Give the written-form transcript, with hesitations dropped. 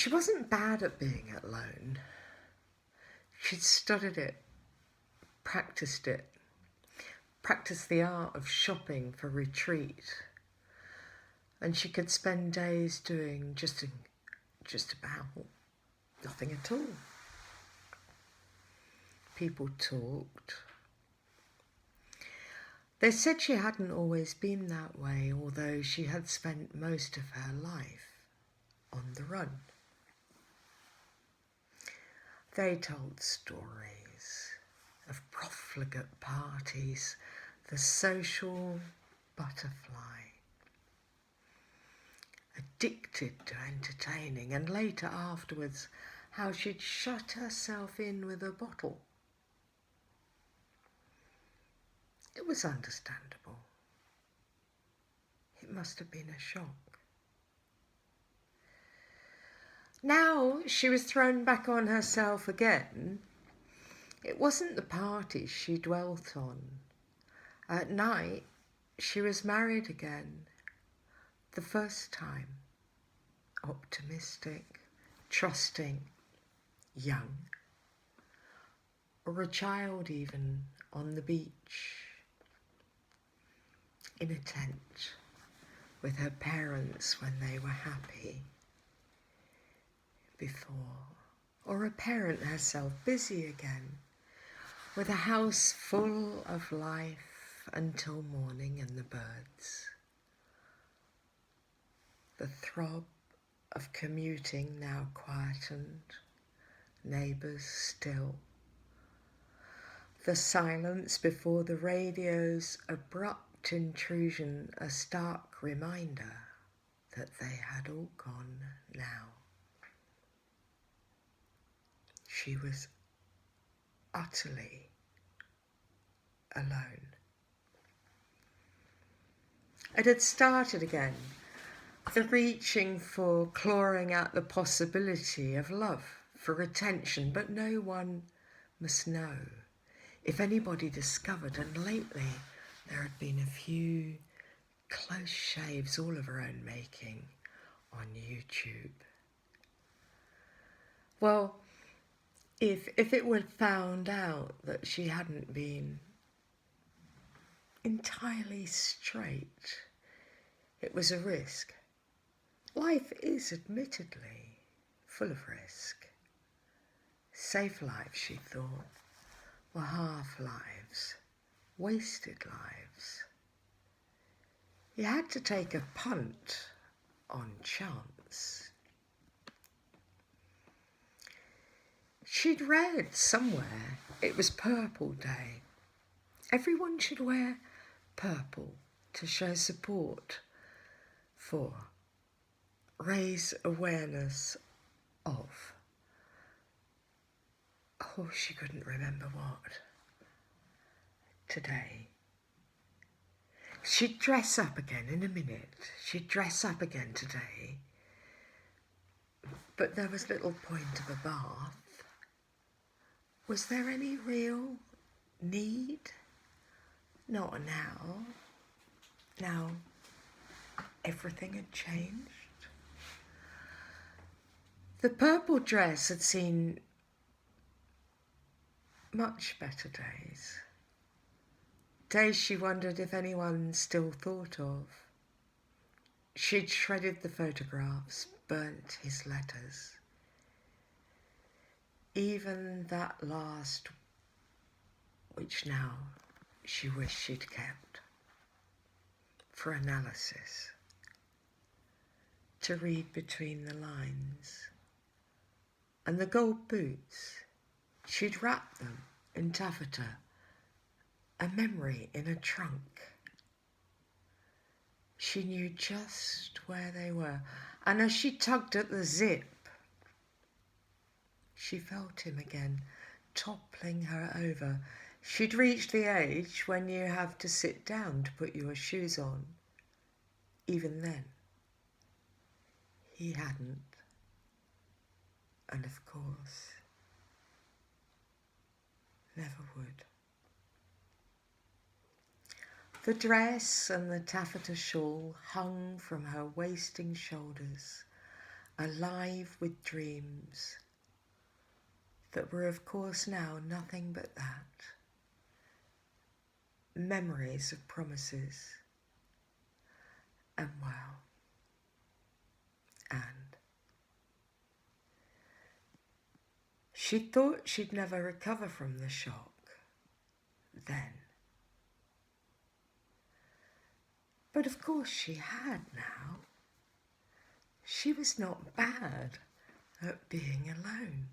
She wasn't bad at being alone. She'd studied it, practiced the art of shopping for retreat, and she could spend days doing just about nothing at all. People talked. They said she hadn't always been that way, although she had spent most of her life on the run. They told stories of profligate parties, the social butterfly, addicted to entertaining, and later afterwards how she'd shut herself in with a bottle. It was understandable. It must have been a shock. Now she was thrown back on herself again. It wasn't the parties she dwelt on. At night, she was married again. The first time. Optimistic, trusting, young. Or a child even, on the beach. In a tent with her parents when they were happy. Before. Or a parent herself, busy again, with a house full of life until morning and the birds. The throb of commuting now quietened, neighbours still. The silence before the radio's abrupt intrusion, a stark reminder that they had all gone now. She was utterly alone. It had started again, the reaching for, clawing at the possibility of love, for attention, but no one must know. If anybody discovered, and lately there had been a few close shaves, all of her own making, on YouTube. Well, if it were found out that she hadn't been entirely straight, it was a risk. Life is admittedly full of risk. Safe lives, she thought, were half-lives, wasted lives. You had to take a punt on chance. She'd read somewhere it was Purple Day. Everyone should wear purple to show support for, raise awareness of. Oh, she couldn't remember what. Today. She'd dress up again in a minute. She'd dress up again today. But there was little point of a bath. Was there any real need? Not now. Now everything had changed. The purple dress had seen much better days. Days she wondered if anyone still thought of. She'd shredded the photographs, burnt his letters. Even that last, which now she wished she'd kept, for analysis, to read between the lines. And the gold boots, she'd wrapped them in taffeta, a memory in a trunk. She knew just where they were, and as she tugged at the zip, she felt him again, toppling her over. She'd reached the age when you have to sit down to put your shoes on. Even then, he hadn't. And of course, never would. The dress and the taffeta shawl hung from her wasting shoulders, alive with dreams that were of course now nothing but that, memories of promises. And well, and she thought she'd never recover from the shock then. But of course she had now. She was not bad at being alone.